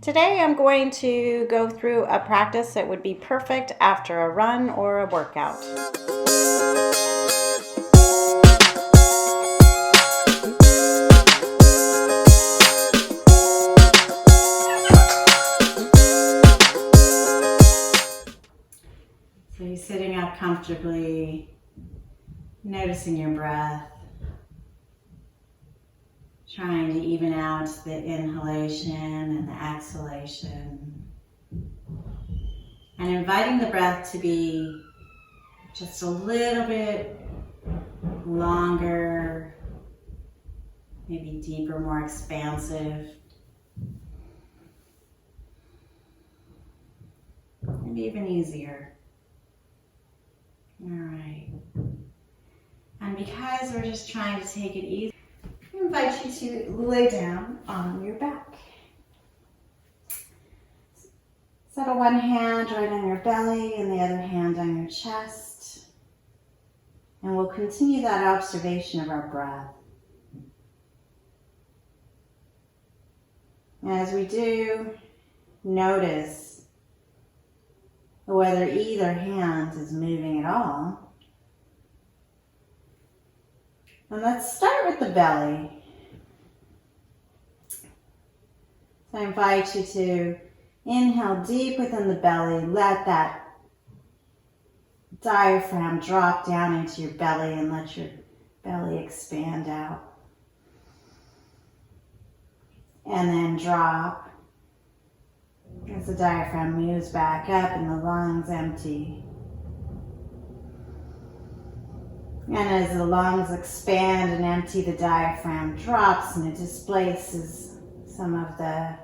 Today I'm going to go through a practice that would be perfect after a run or a workout. So you're sitting up comfortably, noticing your breath, trying to even out the inhalation and the exhalation, and inviting the breath to be just a little bit longer, maybe deeper, more expansive, maybe even easier. All right. And because we're just trying to take it easy, I invite you to lay down on your back. Settle one hand right on your belly and the other hand on your chest. And we'll continue that observation of our breath. As we do, notice whether either hand is moving at all. And let's start with the belly. So I invite you to inhale deep within the belly. Let that diaphragm drop down into your belly and let your belly expand out. And then drop as the diaphragm moves back up and the lungs empty. And as the lungs expand and empty, the diaphragm drops and it displaces some of the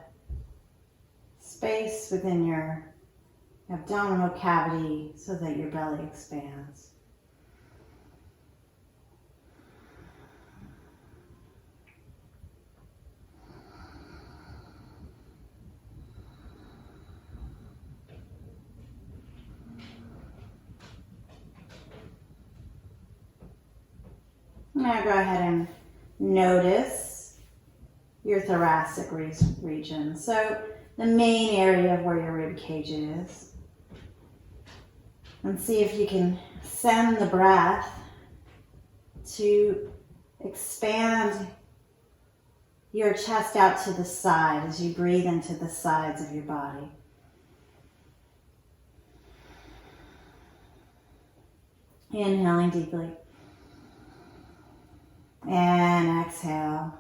space within your abdominal cavity so that your belly expands. Now go ahead and notice your thoracic region. So the main area of where your rib cage is. And see if you can send the breath to expand your chest out to the side as you breathe into the sides of your body. Inhaling deeply. And exhale.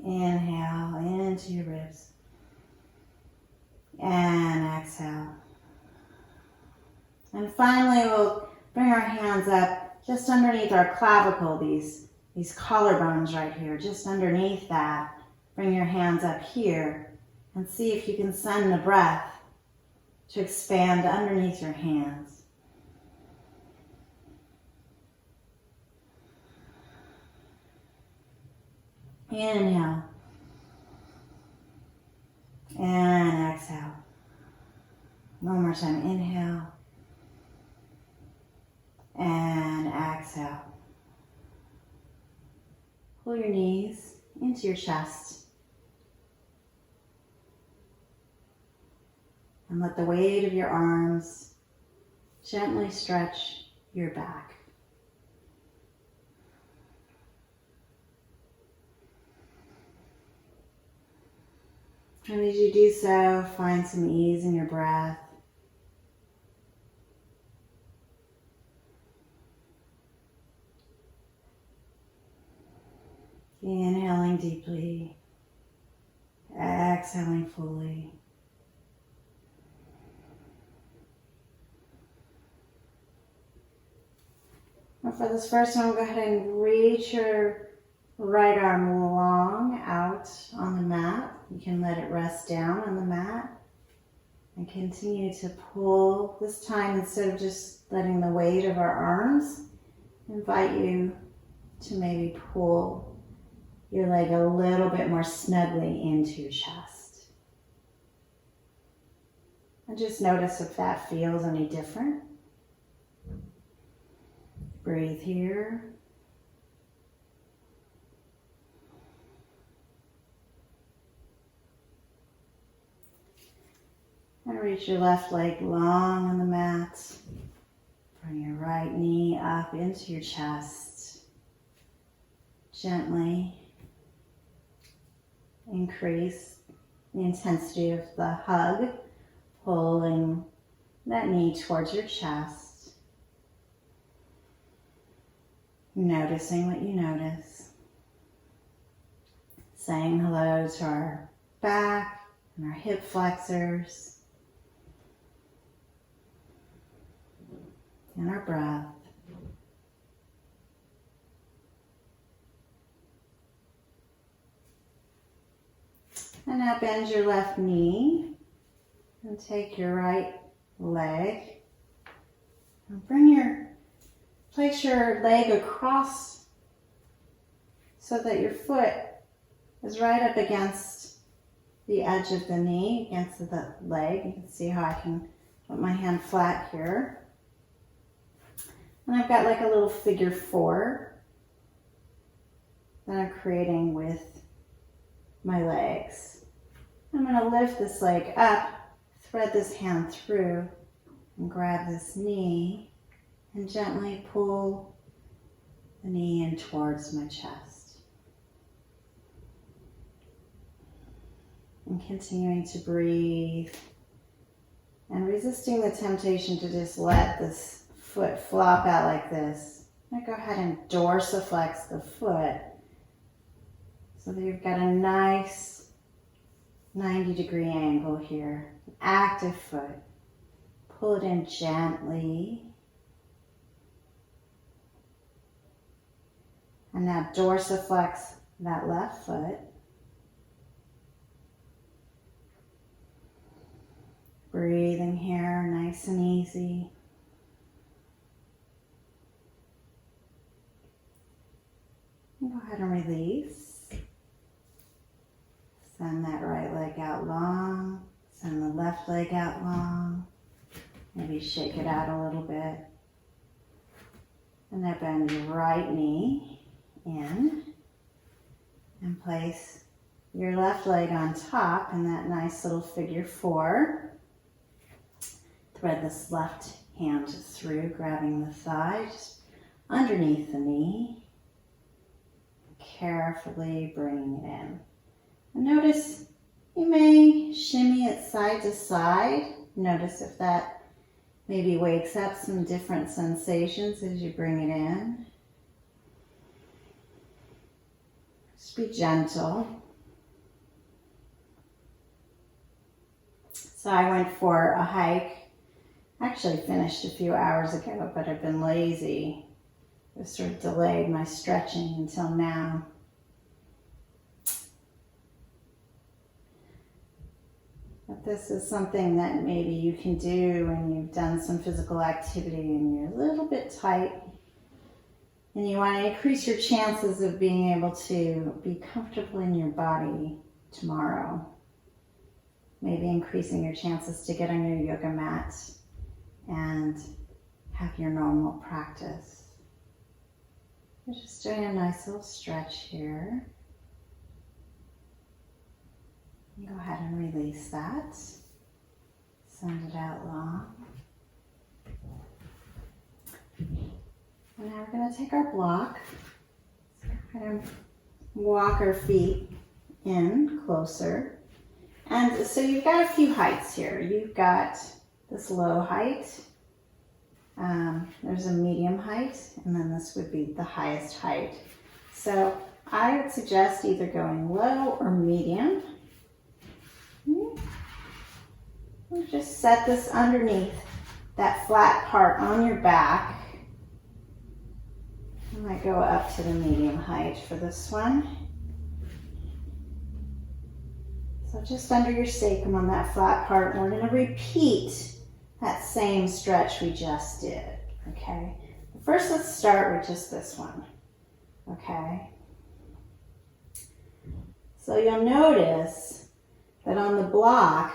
Inhale into your ribs. And exhale. And finally, we'll bring our hands up just underneath our clavicle, these collarbones right here, just underneath that. Bring your hands up here and see if you can send the breath to expand underneath your hands. Inhale. And exhale. One more time. Inhale. And exhale. Pull your knees into your chest. And let the weight of your arms gently stretch your back. And as you do so, find some ease in your breath. Inhaling deeply, exhaling fully. And for this first one, go ahead and reach your right arm long out on the mat. You can let it rest down on the mat and continue to pull. This time, instead of just letting the weight of our arms, invite you to maybe pull your leg a little bit more snugly into your chest. And just notice if that feels any different. Breathe here. And reach your left leg long on the mat. Bring your right knee up into your chest. Gently increase the intensity of the hug, pulling that knee towards your chest. Noticing what you notice. Saying hello to our back and our hip flexors. And our breath. And now bend your left knee and take your right leg and place your leg across so that your foot is right up against the edge of the knee, against the leg. You can see how I can put my hand flat here. And I've got like a little figure 4 that I'm creating with my legs. I'm going to lift this leg up, thread this hand through, and grab this knee and gently pull the knee in towards my chest. And continuing to breathe and resisting the temptation to just let this foot flop out like this. I'm going to go ahead and dorsiflex the foot so that you've got a nice 90-degree angle here. An active foot. Pull it in gently. And now dorsiflex that left foot. Breathing here, nice and easy. And go ahead and release. Send that right leg out long. Send the left leg out long. Maybe shake it out a little bit. And now bend your right knee in. And place your left leg on top in that nice little figure 4. Thread this left hand through, grabbing the thigh, just underneath the knee. Carefully bringing it in. And notice you may shimmy it side to side. Notice if that maybe wakes up some different sensations as you bring it in. Just be gentle. So I went for a hike. Actually finished a few hours ago, but I've been lazy. I've sort of delayed my stretching until now. But this is something that maybe you can do when you've done some physical activity and you're a little bit tight and you want to increase your chances of being able to be comfortable in your body tomorrow. Maybe increasing your chances to get on your yoga mat and have your normal practice. We're just doing a nice little stretch here. Go ahead and release that. Send it out long. And now we're going to take our block. Kind of walk our feet in closer. And so you've got a few heights here. You've got this low height. There's a medium height, and then this would be the highest height. So I would suggest either going low or medium. And just set this underneath that flat part on your back. I might go up to the medium height for this one. So just under your sacrum on that flat part, and we're going to repeat that same stretch we just did, okay? But first, let's start with just this one, okay? So you'll notice that on the block,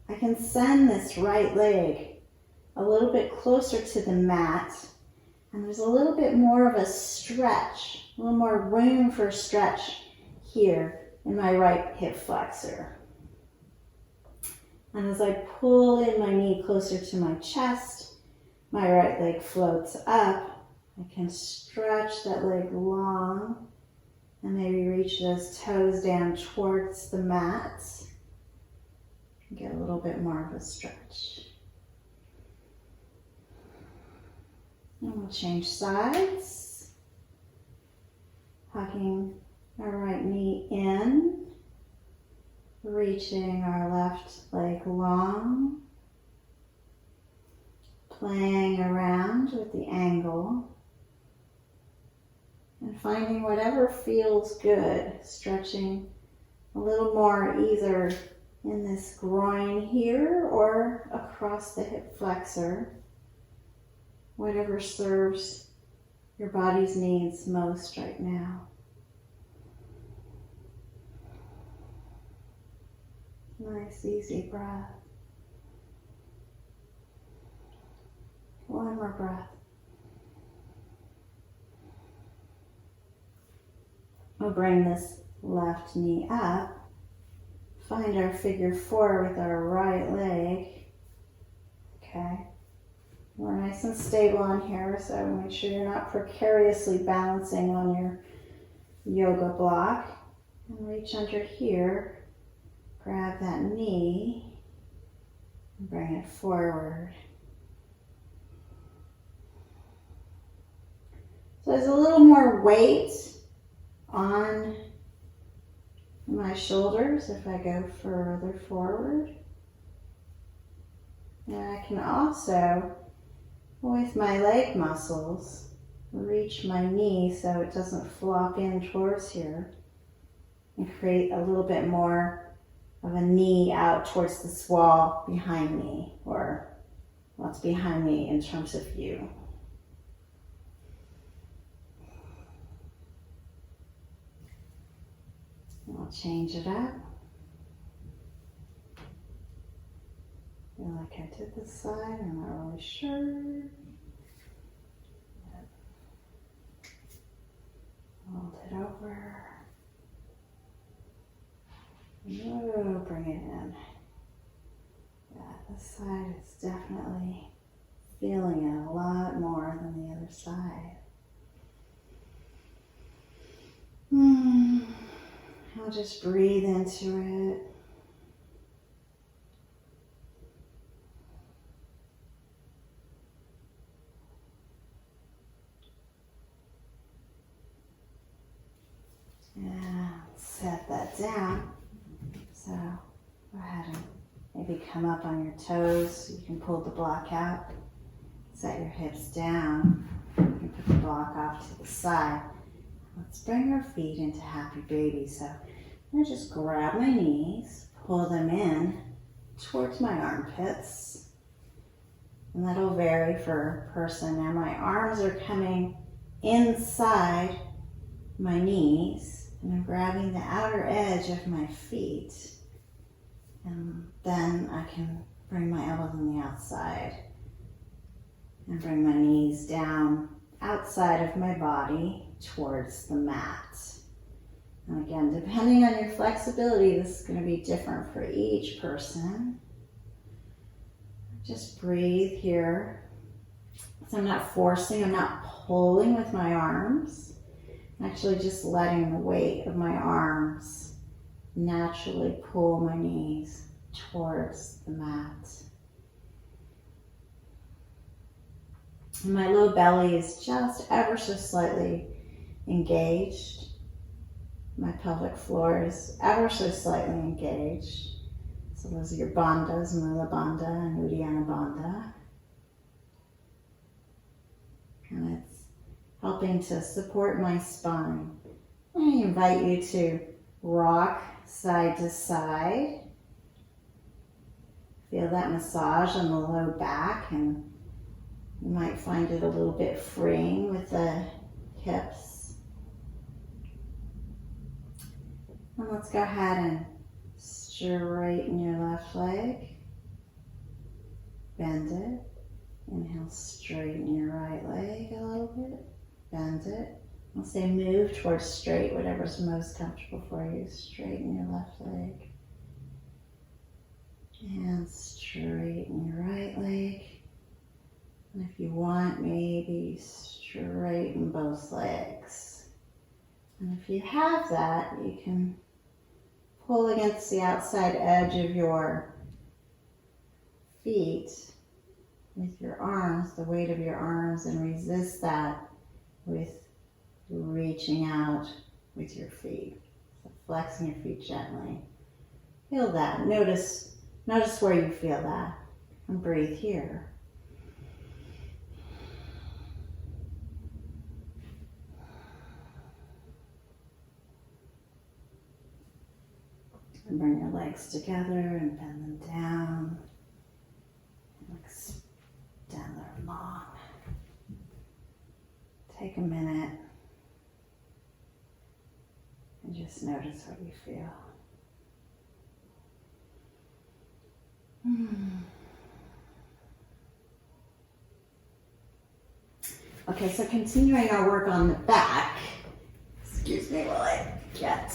I can send this right leg a little bit closer to the mat, and there's a little bit more of a stretch, a little more room for stretch here in my right hip flexor. And as I pull in my knee closer to my chest, my right leg floats up. I can stretch that leg long and maybe reach those toes down towards the mat. Get a little bit more of a stretch. And we'll change sides. Hugging our right knee in. Reaching our left leg long. Playing around with the angle. And finding whatever feels good. Stretching a little more either in this groin here or across the hip flexor. Whatever serves your body's needs most right now. Nice, easy breath. One more breath. We'll bring this left knee up. Find our figure four with our right leg. Okay. We're nice and stable on here, so make sure you're not precariously balancing on your yoga block. And reach under here. Grab that knee and bring it forward. So there's a little more weight on my shoulders if I go further forward. And I can also, with my leg muscles, reach my knee so it doesn't flop in towards here and create a little bit more of a knee out towards this wall behind me, or what's behind me in terms of view. I'll change it up. Feel like I did this side, I'm not really sure. Hold it over. Oh, bring it in. Yeah, this side is definitely feeling it a lot more than the other side. I'll just breathe into it. Yeah, set that down. So go ahead and maybe come up on your toes so you can pull the block out. Set your hips down. You can put the block off to the side. Let's bring our feet into happy baby. So I'm going to just grab my knees, pull them in towards my armpits. And that'll vary for person. Now my arms are coming inside my knees. And I'm grabbing the outer edge of my feet. And then I can bring my elbows on the outside. And bring my knees down outside of my body towards the mat. And again, depending on your flexibility, this is going to be different for each person. Just breathe here. So I'm not forcing, I'm not pulling with my arms. I'm actually just letting the weight of my arms naturally pull my knees towards the mat. And my low belly is just ever so slightly engaged. My pelvic floor is ever so slightly engaged. So those are your bandhas, Mula Bandha and Uddiyana Bandha. And it's helping to support my spine. I invite you to rock side to side. Feel that massage on the low back, and you might find it a little bit freeing with the hips. And let's go ahead and straighten your left leg. Bend it. Inhale, straighten your right leg a little bit. Bend it. I'll say move towards straight, whatever's most comfortable for you. Straighten your left leg. And maybe straighten both legs. And if you have that, you can pull against the outside edge of your feet with your arms, the weight of your arms, and resist that with reaching out with your feet. So flexing your feet gently. Feel that. Notice where you feel that. And breathe here. And bring your legs together and bend them down. And extend them long. Take a minute and just notice what you feel. Okay, so continuing our work on the back. Excuse me while I get.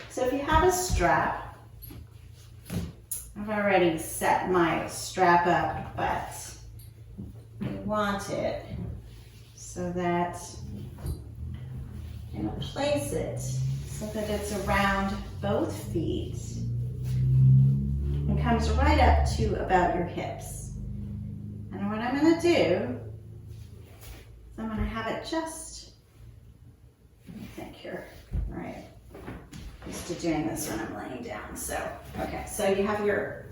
So if you have a strap, I've already set my strap up, but you want it so that you're going to place it so that it's around both feet and comes right up to about your hips. And what I'm going to do is I'm going to have it just, let me think here, all right, used to doing this when I'm laying down. So, okay, so you have your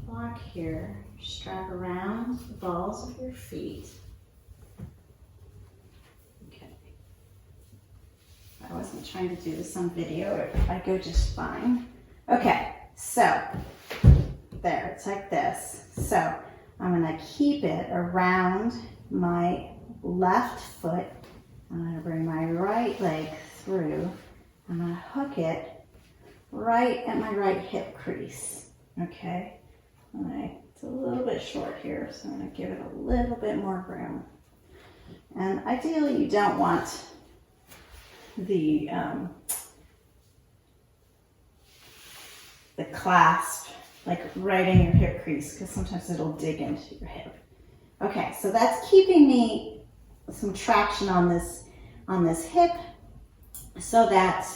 block here, strap around the balls of your feet. Okay. I wasn't trying to do this on video, I'd go just fine. Okay, so there, it's like this. So I'm going to keep it around my left foot. I'm going to bring my right leg through. I'm going to hook it right at my right hip crease. Okay, it's a little bit short here, so I'm going to give it a little bit more room. And ideally, you don't want the clasp like right in your hip crease, because sometimes it'll dig into your hip. Okay, so that's keeping me some traction on this hip so that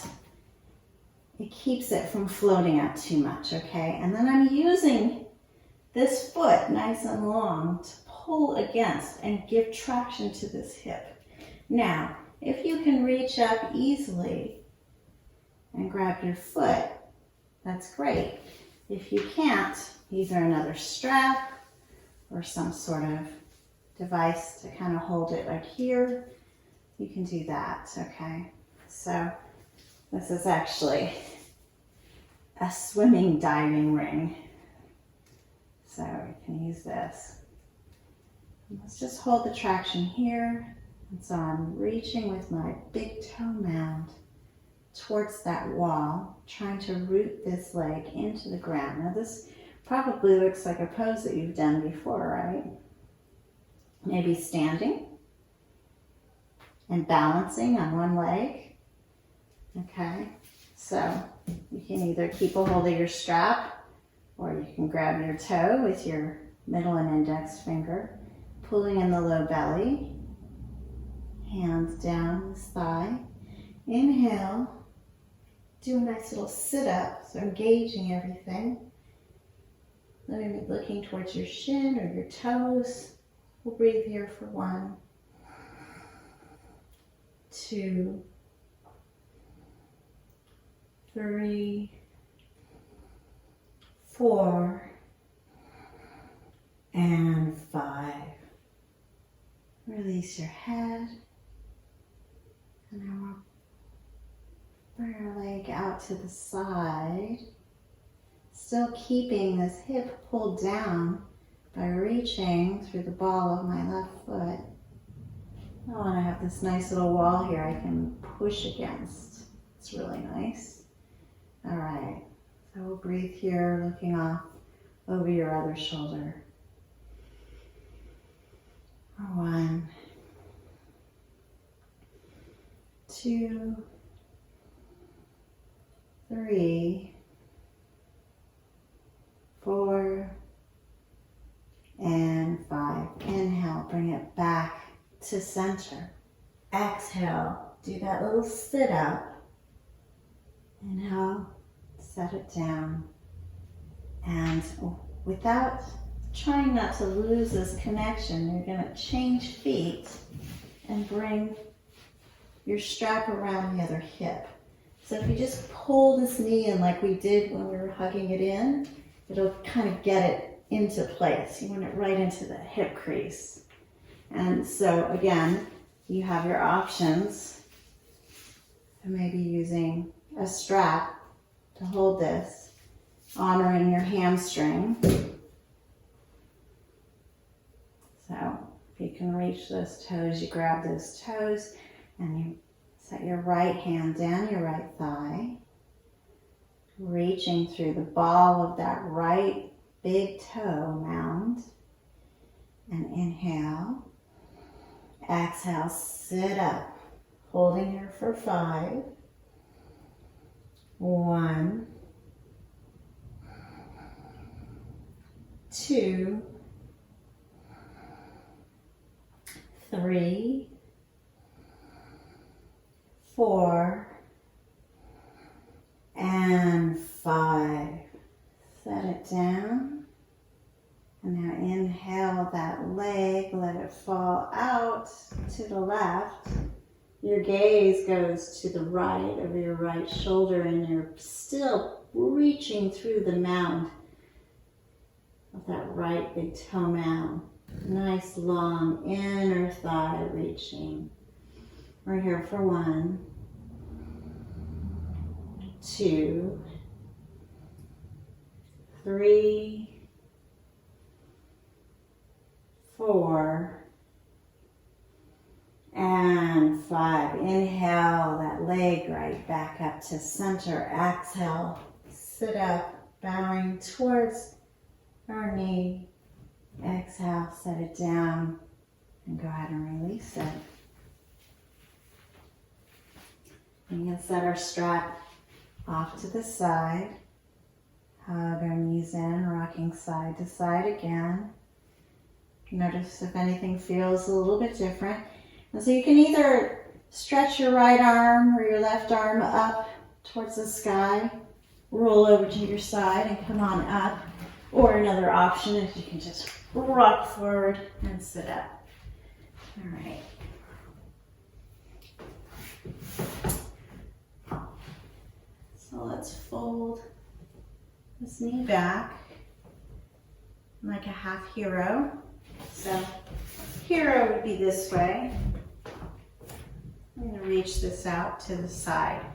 it keeps it from floating out too much, okay? And then I'm using this foot nice and long to pull against and give traction to this hip. Now, if you can reach up easily and grab your foot, that's great. If you can't, either another strap or some sort of device to kind of hold it like here, you can do that, okay? So this is actually a swimming diving ring. So you can use this. Let's just hold the traction here. And so I'm reaching with my big toe mound towards that wall, trying to root this leg into the ground. Now this probably looks like a pose that you've done before, right? Maybe standing and balancing on one leg. Okay, so you can either keep a hold of your strap or you can grab your toe with your middle and index finger, pulling in the low belly, hands down this thigh. Inhale. Do a nice little sit-up, so engaging everything. Maybe looking towards your shin or your toes. We'll breathe here for 1, 2, 3, 4, and 5. Release your head. And now we'll bring our leg out to the side, still keeping this hip pulled down by reaching through the ball of my left foot. I want to have this nice little wall here I can push against. It's really nice. All right, so we'll breathe here, looking off over your other shoulder. 1, 2, 3, 4, center. Exhale, do that little sit up. Inhale, set it down. And without trying not to lose this connection, you're going to change feet and bring your strap around the other hip. So if you just pull this knee in like we did when we were hugging it in, it'll kind of get it into place. You want it right into the hip crease. And so again, you have your options of maybe using a strap to hold this, honoring your hamstring. So if you can reach those toes, you grab those toes and you set your right hand down your right thigh, reaching through the ball of that right big toe mound. And inhale. Exhale, sit up, holding here for 5. 1, 2, 3, 4, and 5. Set it down. And now inhale that leg, let it fall out to the left. Your gaze goes to the right of your right shoulder and you're still reaching through the mound of that right big toe mound. Nice long inner thigh reaching. We're here for 1, 2, 3, 4, and 5. Inhale that leg right back up to center. Exhale, sit up, bowing towards our knee. Exhale, set it down, and go ahead and release it. We can set our strap off to the side. Hug our knees in, rocking side to side again. Notice if anything feels a little bit different. And so you can either stretch your right arm or your left arm up towards the sky, roll over to your side and come on up. Or another option is you can just rock forward and sit up. All right. So let's fold this knee back like a half hero. So hero would be this way. I'm going to reach this out to the side.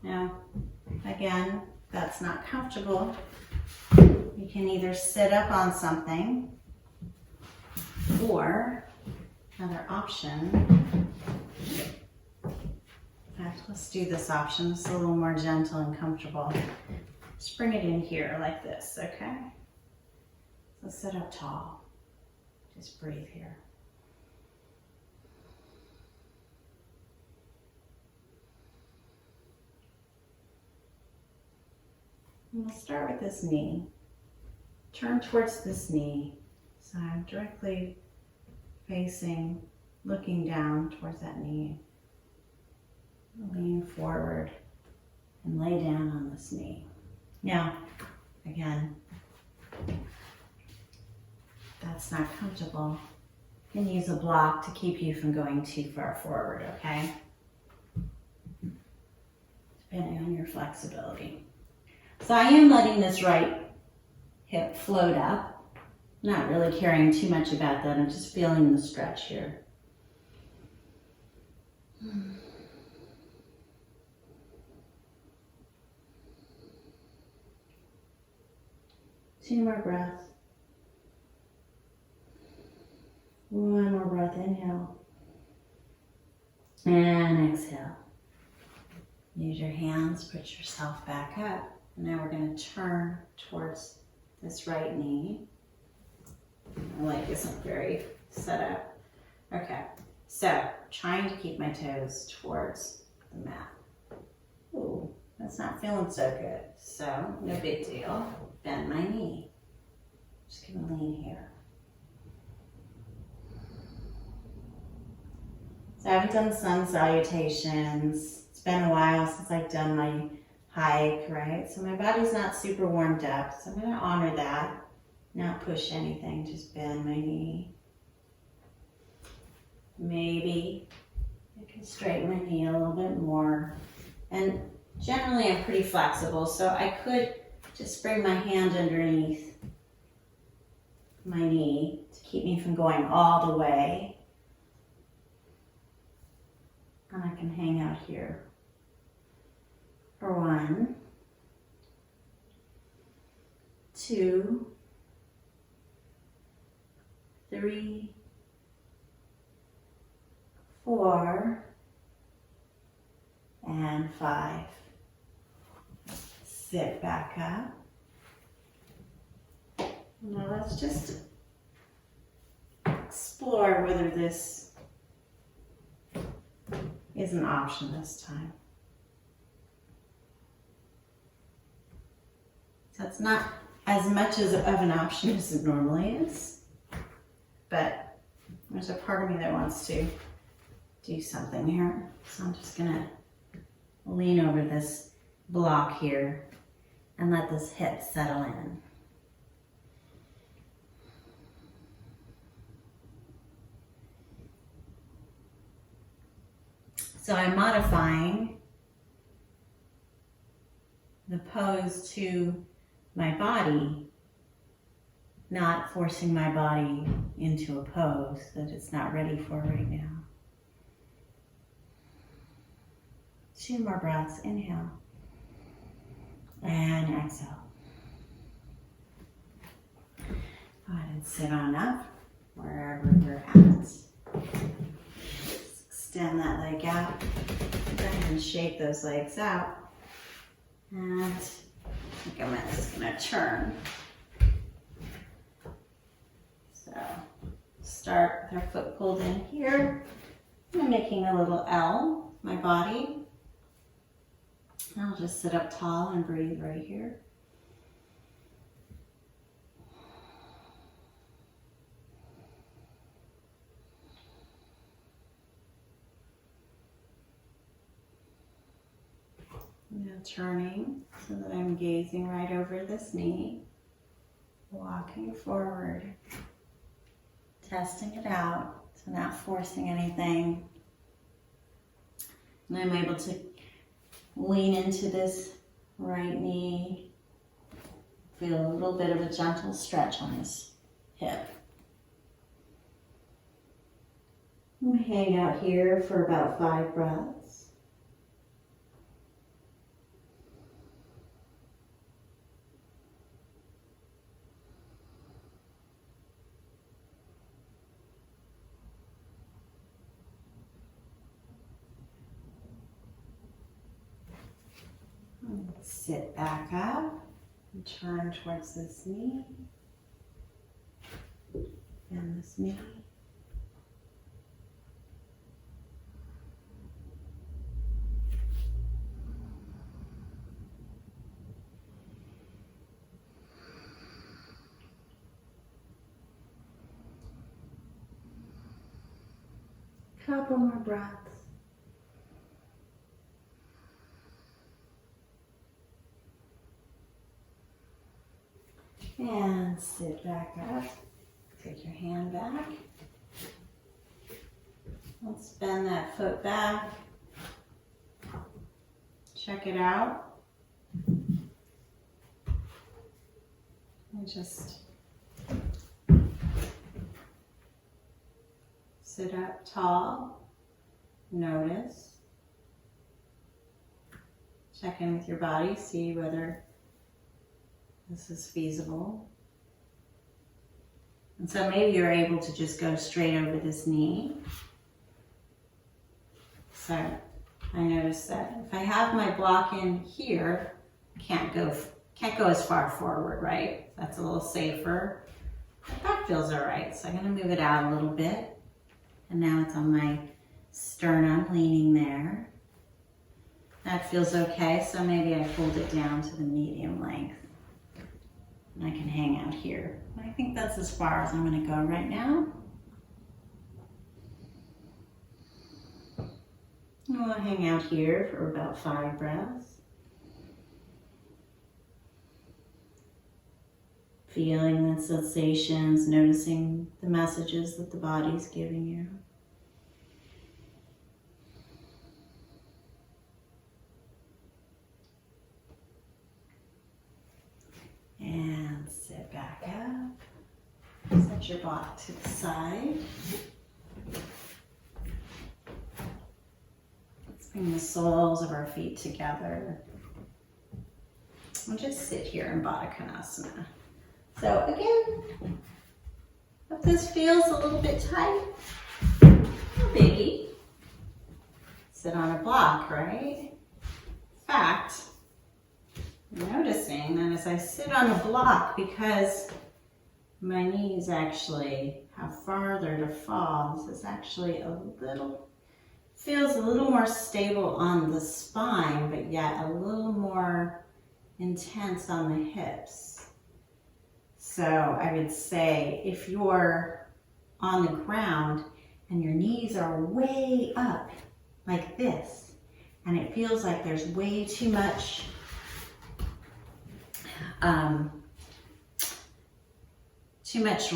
Now, again, that's not comfortable. You can either sit up on something or another option. In fact, let's do this option. It's a little more gentle and comfortable. Just bring it in here like this, okay? So sit up tall. Just breathe here. And we'll start with this knee. Turn towards this knee. So I'm directly facing, looking down towards that knee. Lean forward and lay down on this knee. Now, again, that's not comfortable. You can use a block to keep you from going too far forward, okay? Depending on your flexibility. So I am letting this right hip float up. Not really caring too much about that. I'm just feeling the stretch here. 2 more breaths. 1 more breath, inhale. And exhale. Use your hands, put yourself back up. Now we're going to turn towards this right knee. My leg isn't very set up. Okay, so trying to keep my toes towards the mat. Ooh, that's not feeling so good. So no big deal. Bend my knee. Just gonna lean here. So I haven't done sun salutations. It's been a while since I've done my hike, right? So my body's not super warmed up. So I'm going to honor that. Not push anything, just bend my knee. Maybe I can straighten my knee a little bit more. And generally I'm pretty flexible, so I could just bring my hand underneath my knee to keep me from going all the way. And I can hang out here for 1, 2, 3, 4, and 5. Sit back up. Now let's just explore whether this is an option this time. So it's not as much of an option as it normally is, but there's a part of me that wants to do something here. So I'm just gonna lean over this block here and let this hip settle in. So I'm modifying the pose to my body, not forcing my body into a pose that it's not ready for right now. 2 more breaths. Inhale and exhale. Go ahead and sit on up wherever you're at. Extend that leg out. Go ahead and shake those legs out. And I think I'm just going to turn. So start with our foot pulled in here. I'm making a little L with my body. I'll just sit up tall and breathe right here. Now turning so that I'm gazing right over this knee, walking forward, testing it out, so not forcing anything. And I'm able to lean into this right knee, feel a little bit of a gentle stretch on this hip. I'm gonna hang out here for about 5 breaths. Sit back up and turn towards this knee and this knee. Couple more breaths. And sit back up. Take your hand back. Let's bend that foot back. Check it out. And just sit up tall. Notice. Check in with your body. See whether this is feasible. And so maybe you're able to just go straight over this knee. So I noticed that if I have my block in here, can't go as far forward, right? That's a little safer. But that feels all right. So I'm gonna move it out a little bit. And now it's on my sternum, leaning there. That feels okay. So maybe I hold it down to the medium length. And I can hang out here. I think that's as far as I'm going to go right now. We'll hang out here for about 5 breaths. Feeling the sensations, noticing the messages that the body's giving you. And sit back up. Set your block to the side. Let's bring the soles of our feet together. We'll just sit here in Baddha Konasana. So again, if this feels a little bit tight, no biggie. Sit on a block, right? In fact, I'm noticing that as I sit on a block, because my knees actually have farther to fall, this is actually feels a little more stable on the spine, but yet a little more intense on the hips. So I would say if you're on the ground and your knees are way up like this, and it feels like there's way too much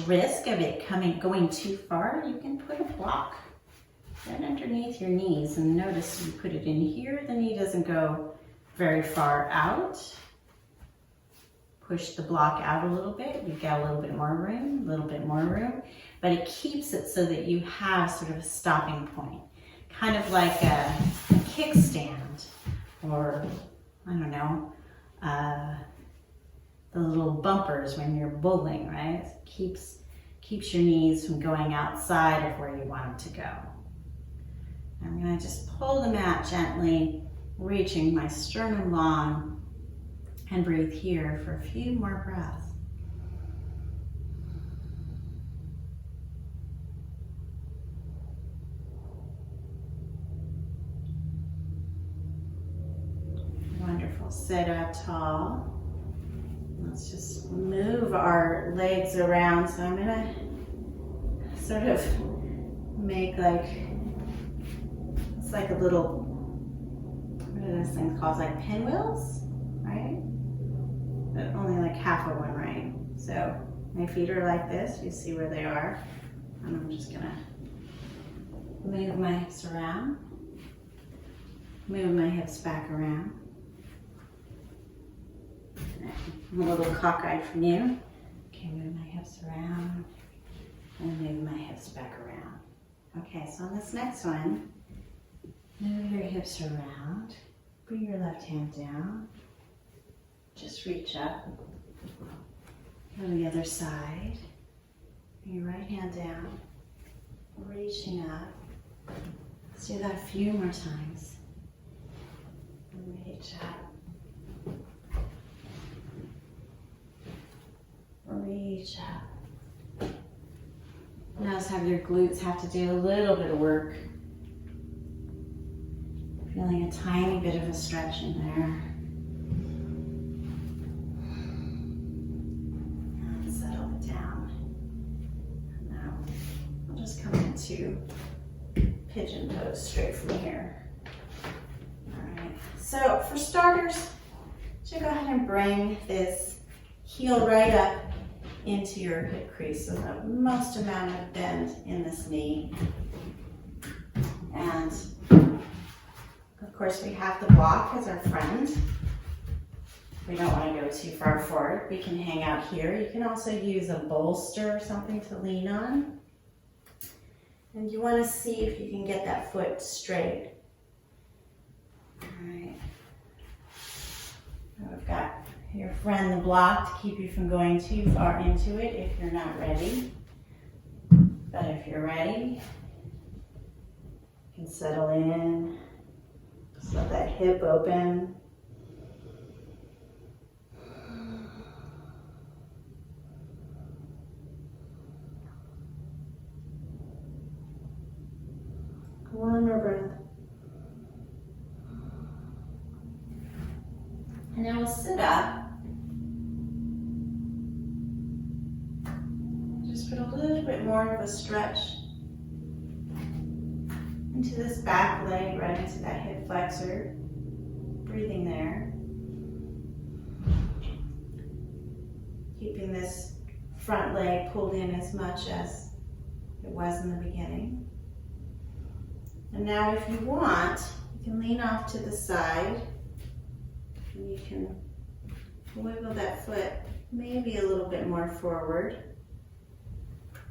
risk of it going too far, you can put a block right underneath your knees, and notice you put it in here, the knee doesn't go very far out. Push the block out a little bit, you get a little bit more room, but it keeps it so that you have sort of a stopping point, kind of like a kickstand, or I don't know, the little bumpers when you're bowling, right? It keeps your knees from going outside of where you want them to go. I'm gonna just pull the mat gently, reaching my sternum long, and breathe here for a few more breaths. Wonderful. Sit up tall. Let's just move our legs around. So I'm gonna sort of make it's like a little, what are those things called? Like pinwheels, right? But only like half of one, right? So my feet are like this, you see where they are. And I'm just gonna move my hips around, move my hips back around. I'm a little cockeyed from you. Okay, move my hips around and move my hips back around. Okay, so on this next one, move your hips around, bring your left hand down. Just reach up, go to the other side, bring your right hand down, reaching up. Let's do that a few more times. Reach up, reach up. Notice how your glutes have to do a little bit of work. Feeling a tiny bit of a stretch in there. To pigeon pose straight from here. All right, so for starters, so go ahead and bring this heel right up into your hip crease, so the most amount of bend in this knee. And of course we have the block as our friend. We don't want to go too far forward. We can hang out here. You can also use a bolster or something to lean on. And you want to see if you can get that foot straight. All right. Now we've got your friend the block to keep you from going too far into it if you're not ready. But if you're ready, you can settle in. Just let that hip open. One more breath. And now we'll sit up. Just put a little bit more of a stretch into this back leg, right into that hip flexor. Breathing there. Keeping this front leg pulled in as much as it was in the beginning. And now if you want, you can lean off to the side and you can wiggle that foot maybe a little bit more forward.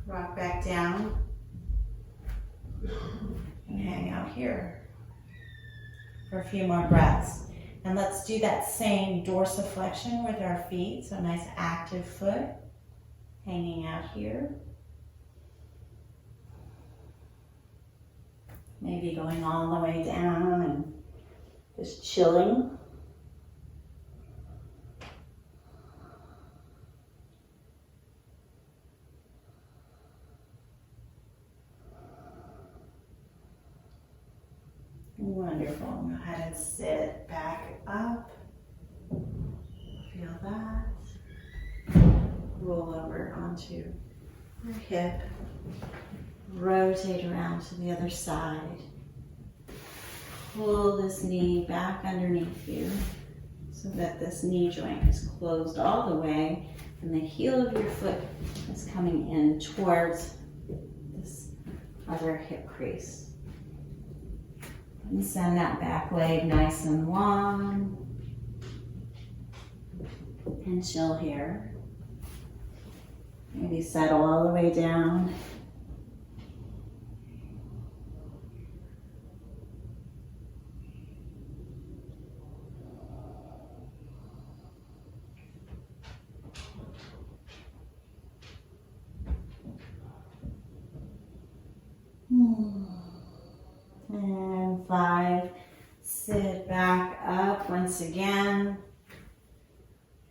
Rock back down and hang out here for a few more breaths. And let's do that same dorsiflexion with our feet. So a nice active foot hanging out here. Maybe going all the way down and just chilling. Wonderful. Go ahead and sit back up. Feel that. Roll over onto your hip. Rotate around to the other side. Pull this knee back underneath you so that this knee joint is closed all the way and the heel of your foot is coming in towards this other hip crease. And send that back leg nice and long. And chill here. Maybe settle all the way down. And 5, sit back up once again.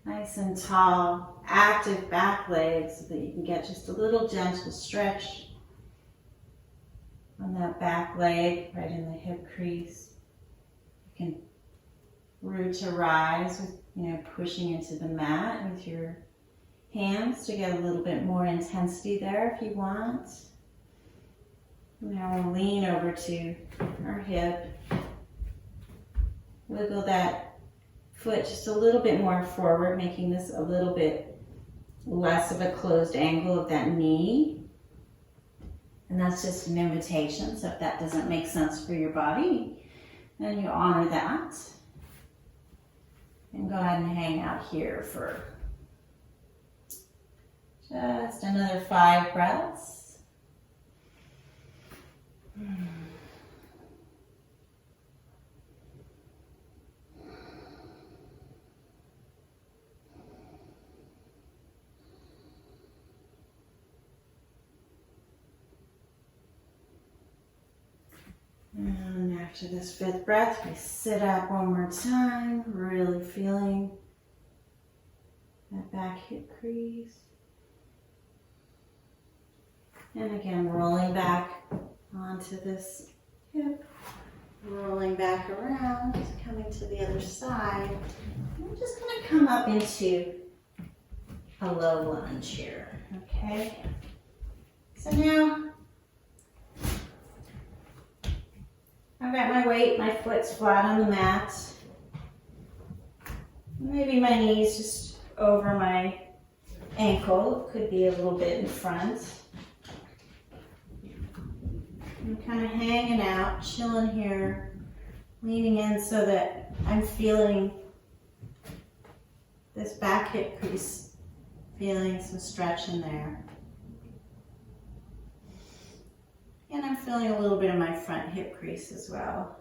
Nice and tall, active back legs so that you can get just a little gentle stretch on that back leg, right in the hip crease. You can root to rise with, pushing into the mat with your hands to get a little bit more intensity there if you want. Now we'll lean over to our hip. Wiggle that foot just a little bit more forward, making this a little bit less of a closed angle of that knee. And that's just an invitation, so if that doesn't make sense for your body, then you honor that. And go ahead and hang out here for just another 5 breaths. And after this 5th breath, we sit up one more time, really feeling that back hip crease. And again, rolling back onto this hip, rolling back around, coming to the other side. I'm just going to come up into a low lunge here, okay? So now, I've got my weight, my foot's flat on the mat. Maybe my knee's just over my ankle, could be a little bit in front. I'm kind of hanging out, chilling here, leaning in so that I'm feeling this back hip crease, feeling some stretch in there. And I'm feeling a little bit of my front hip crease as well.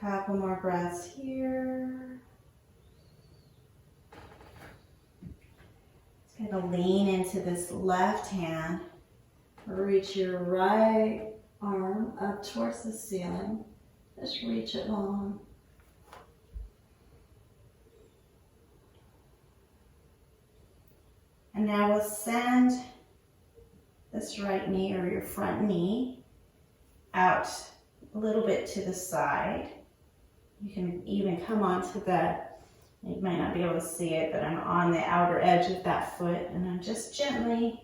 Couple more breaths here. Just gonna lean into this left hand. Reach your right arm up towards the ceiling. Just reach it long. And now we'll send this right knee or your front knee out a little bit to the side. You can even come onto the, you might not be able to see it, but I'm on the outer edge of that foot and I'm just gently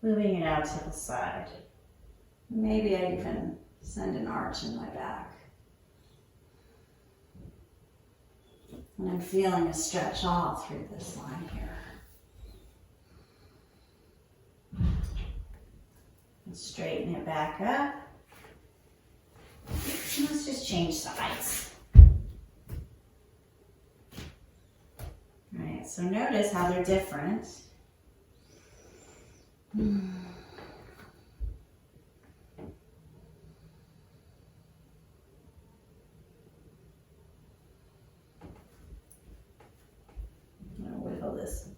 moving it out to the side. Maybe I even send an arch in my back. And I'm feeling a stretch all through this line here. And straighten it back up. And let's just change sides. All right, so notice how they're different. Wiggle this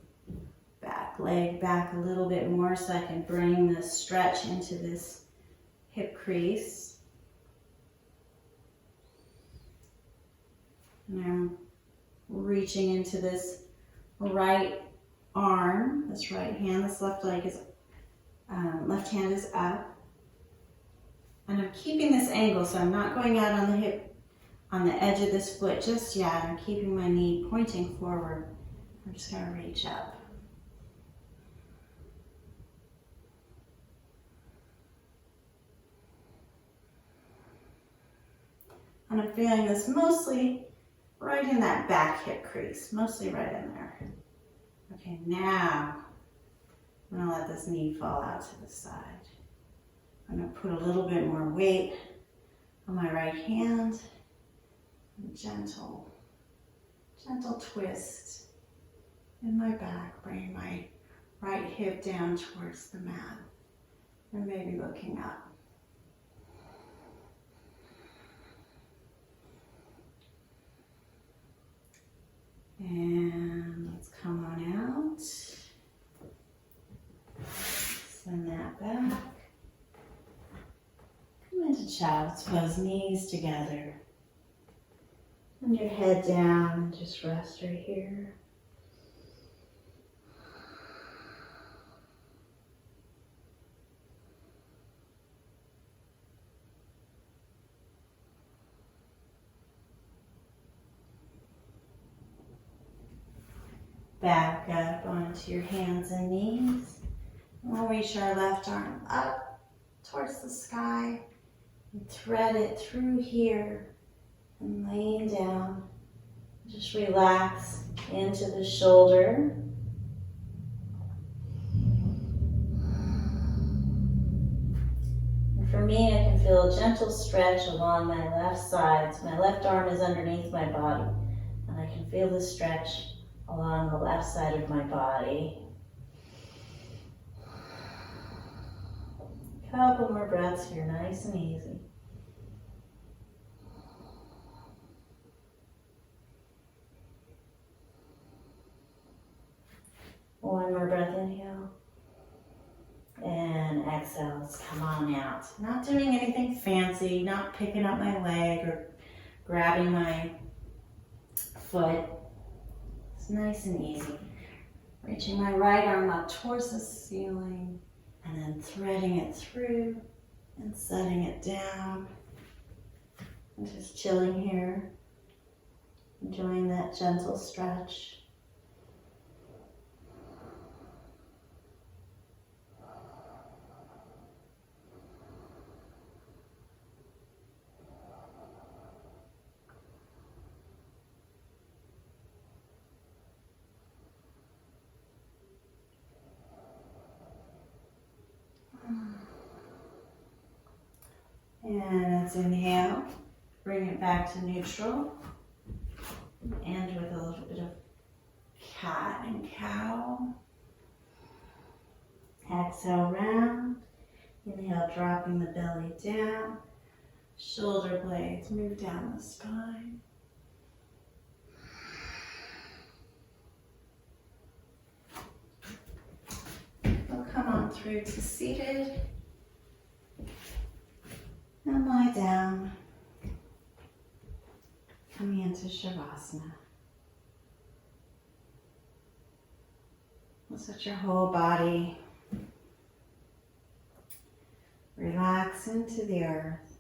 back leg back a little bit more so I can bring the stretch into this hip crease. And I'm reaching into this right arm, this right hand, this left leg is, left hand is up. And I'm keeping this angle so I'm not going out on the hip, on the edge of this foot just yet. I'm keeping my knee pointing forward. I'm just going to reach up. And I'm feeling this mostly right in that back hip crease, mostly right in there. Okay, now I'm going to let this knee fall out to the side. I'm going to put a little bit more weight on my right hand. And gentle twist in my back, bringing my right hip down towards the mat and maybe looking up. And let's come on out. Send that back. Come into child's pose, knees together. And your head down and just rest right here. Back up onto your hands and knees. We'll reach our left arm up towards the sky and thread it through here and laying down. Just relax into the shoulder. And for me, I can feel a gentle stretch along my left side. So my left arm is underneath my body, and I can feel the stretch along the left side of my body. Couple more breaths here, nice and easy. One more breath, inhale. And exhale, let's come on out. Not doing anything fancy, not picking up my leg or grabbing my foot. It's nice and easy. Reaching my right arm up towards the ceiling and then threading it through and setting it down. And just chilling here, enjoying that gentle stretch. And let's inhale, bring it back to neutral, and with a little bit of cat and cow. Exhale, round. Inhale, dropping the belly down. Shoulder blades move down the spine. We'll come on through to seated. And lie down, coming into Shavasana. Let's let your whole body relax into the earth.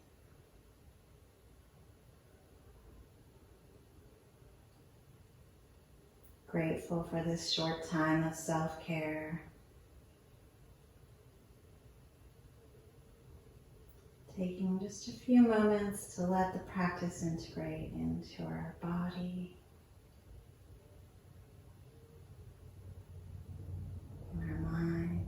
Grateful for this short time of self-care. Taking just a few moments to let the practice integrate into our body and our mind.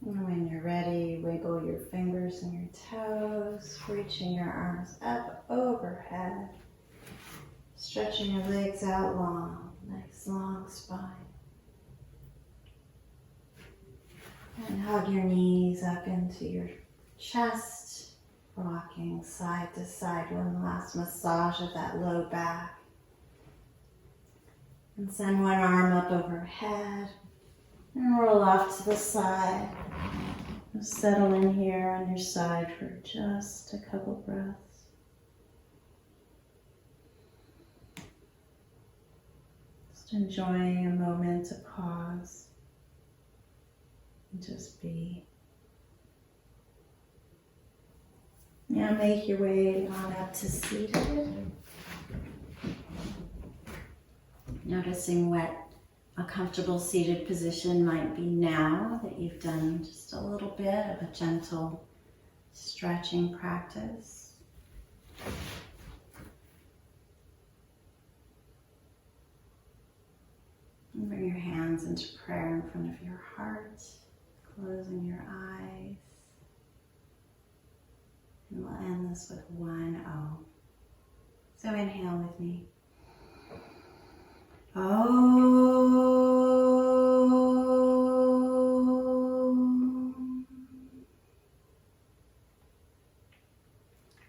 And when you're ready, wiggle your fingers and your toes, reaching your arms up overhead, stretching your legs out long, nice long spine. And hug your knees up into your chest, rocking side to side, one last massage of that low back. And send one arm up overhead and roll off to the side. Settle in here on your side for just a couple breaths. Just enjoying a moment to pause and just be. Now make your way on up to seated. Noticing what a comfortable seated position might be now that you've done just a little bit of a gentle stretching practice. And bring your hands into prayer in front of your heart, closing your eyes. And we'll end this with 1-0. So inhale with me.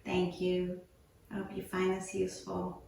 Thank you. I hope you find this useful.